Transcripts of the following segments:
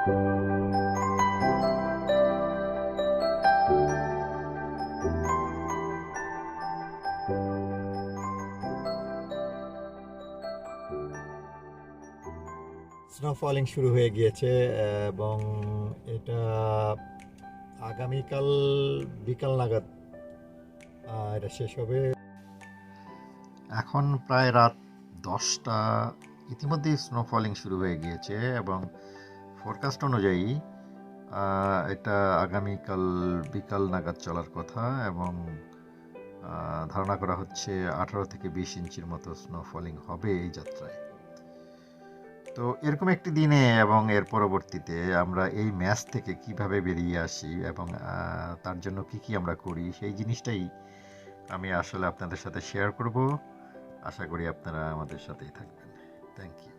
Snow falling শুরু হয়ে গিয়েছে এবং এটা আগামীকাল বিকাল নাগাদ এটা শেষ হবে। এখন প্রায় রাত 10টা। ইতিমধ্যেই স্নো ফলিং শুরু হয়ে গিয়েছে এবং ফোরকাস্ট অনুযায়ী এটা আগামীকাল বিকাল নাগাদ চলার কথা এবং ধারণা করা হচ্ছে 18 থেকে 20 ইঞ্চির মতো স্নো ফলিং হবে এই যাত্রায়। তো এরকম একটি দিনে এবং এর পরবর্তীতে আমরা এই ম্যাচ থেকে কিভাবে বেরিয়ে আসি এবং তার জন্য কি আমরা করি সেই জিনিসটাই আমি আসলে আপনাদের সাথে শেয়ার করব। আশা করি আপনারা আমাদের সাথেই থাকবেন। Thank you.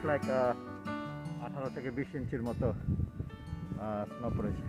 অলমোস্ট লাইক 18 থেকে 20 ইঞ্চির মতো স্নো পড়েছে।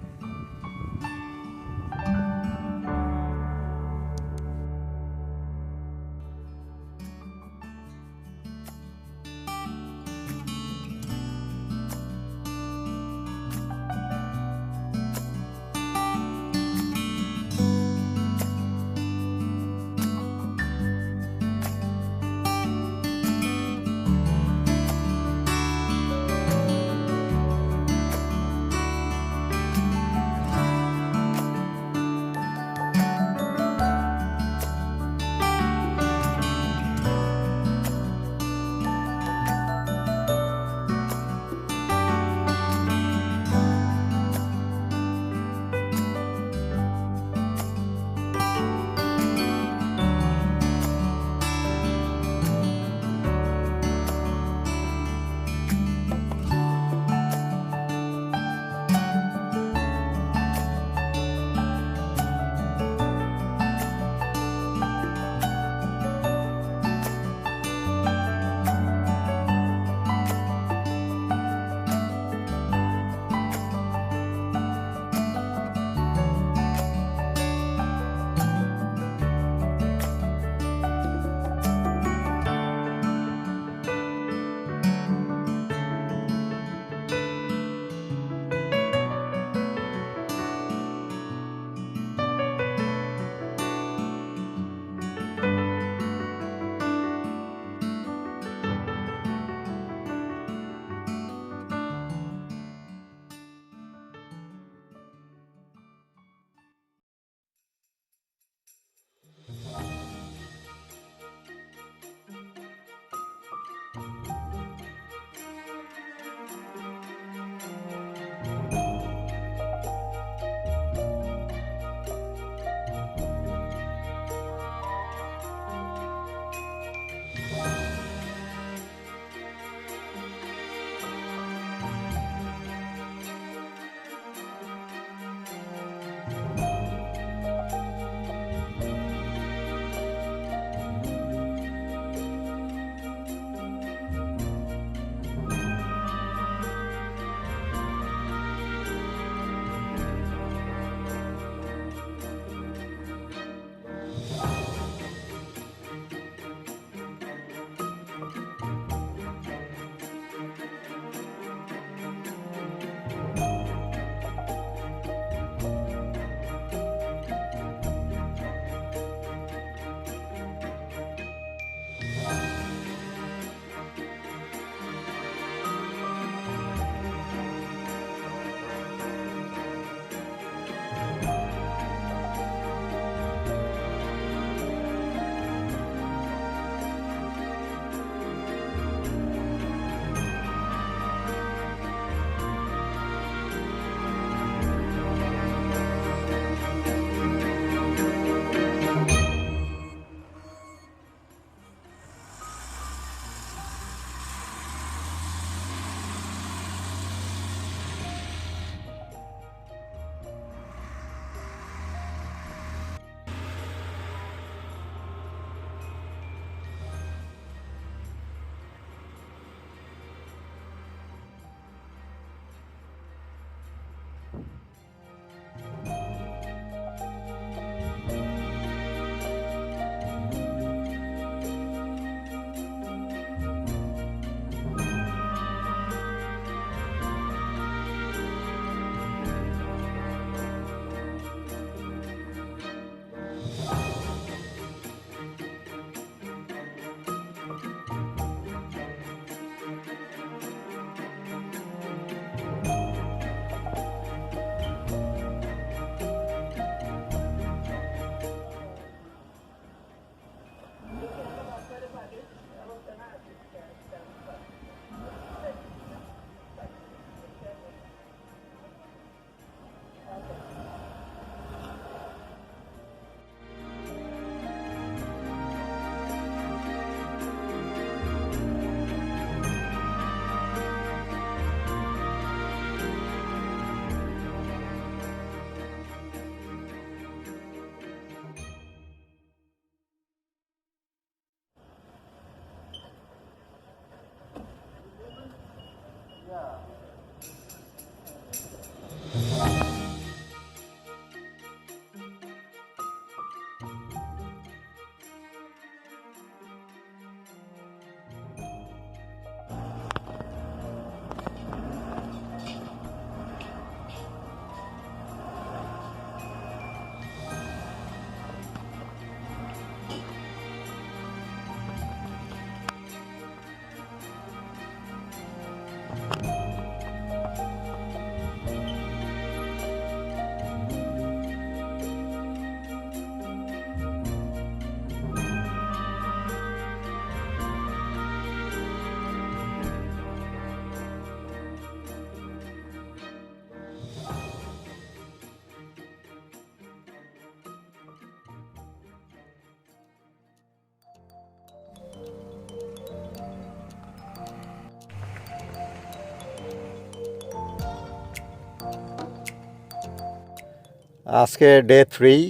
আজকে ডে 3।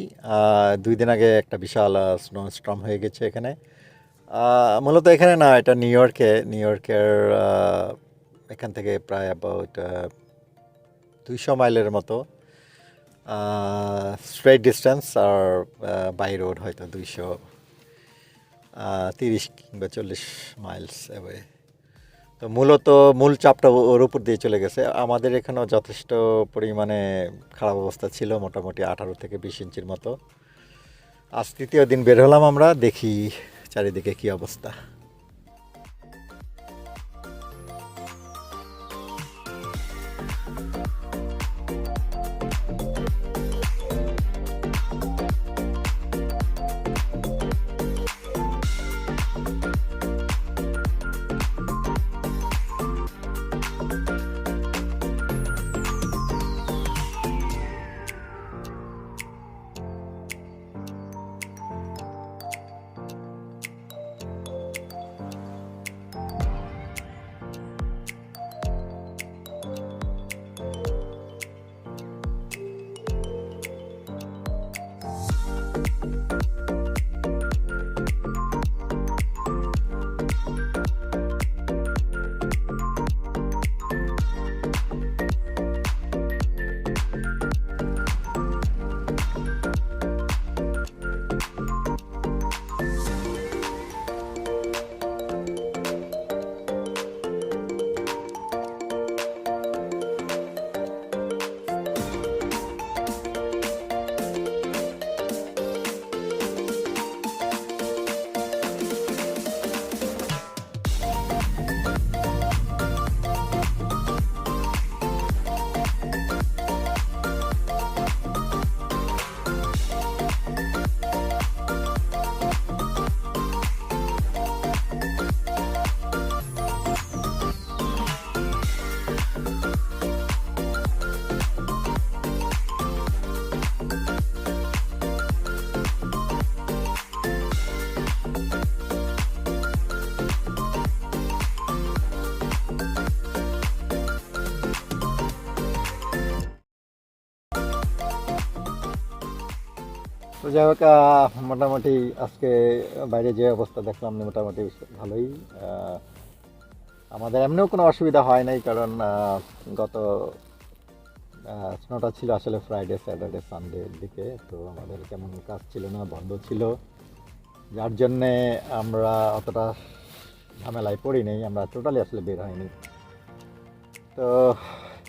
2 দিন আগে একটা বিশাল স্নো স্টর্ম হয়ে গেছে এখানে। মূলত এখানে না, এটা নিউ ইয়র্কের এখান থেকে প্রায় অ্যাবাউট 200 মাইলের মতো স্ট্রেট ডিস্টেন্স, আর বাই রোড হয়তো 230 কিংবা 40 মাইলস অ্যাওয়ে। তো মূলত মূল চাপটা ওর উপর দিয়ে চলে গেছে। আমাদের এখানেও যথেষ্ট পরিমাণে খারাপ অবস্থা ছিল, মোটামুটি 18 থেকে 20 ইঞ্চির মতো। আজ 3য় দিন বের হলাম আমরা, দেখি চারিদিকে কি অবস্থা। তো যাই হোক, মোটামুটি আজকে বাইরে যে অবস্থা দেখলাম মোটামুটি ভালোই। আমাদের এমনিও কোনো অসুবিধা হয় নাই, কারণ গত স্নোটা ছিল আসলে ফ্রাইডে, স্যাটারডে, সানডের দিকে। তো আমাদের তেমন কাজ ছিল না, বন্ধ ছিল, যার জন্যে আমরা অতটা ঝামেলায় পড়ি নেই, আমরা টোটালি আসলে বের হয়নি। তো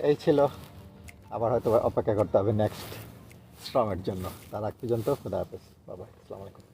এই ছিল, আবার হয়তো অপেক্ষা করতে হবে নেক্সট স্ট্রমের জন্য। তার আগ পর্যন্ত খুদা হাফেজ, বাবা, আসসালামু আলাইকুম।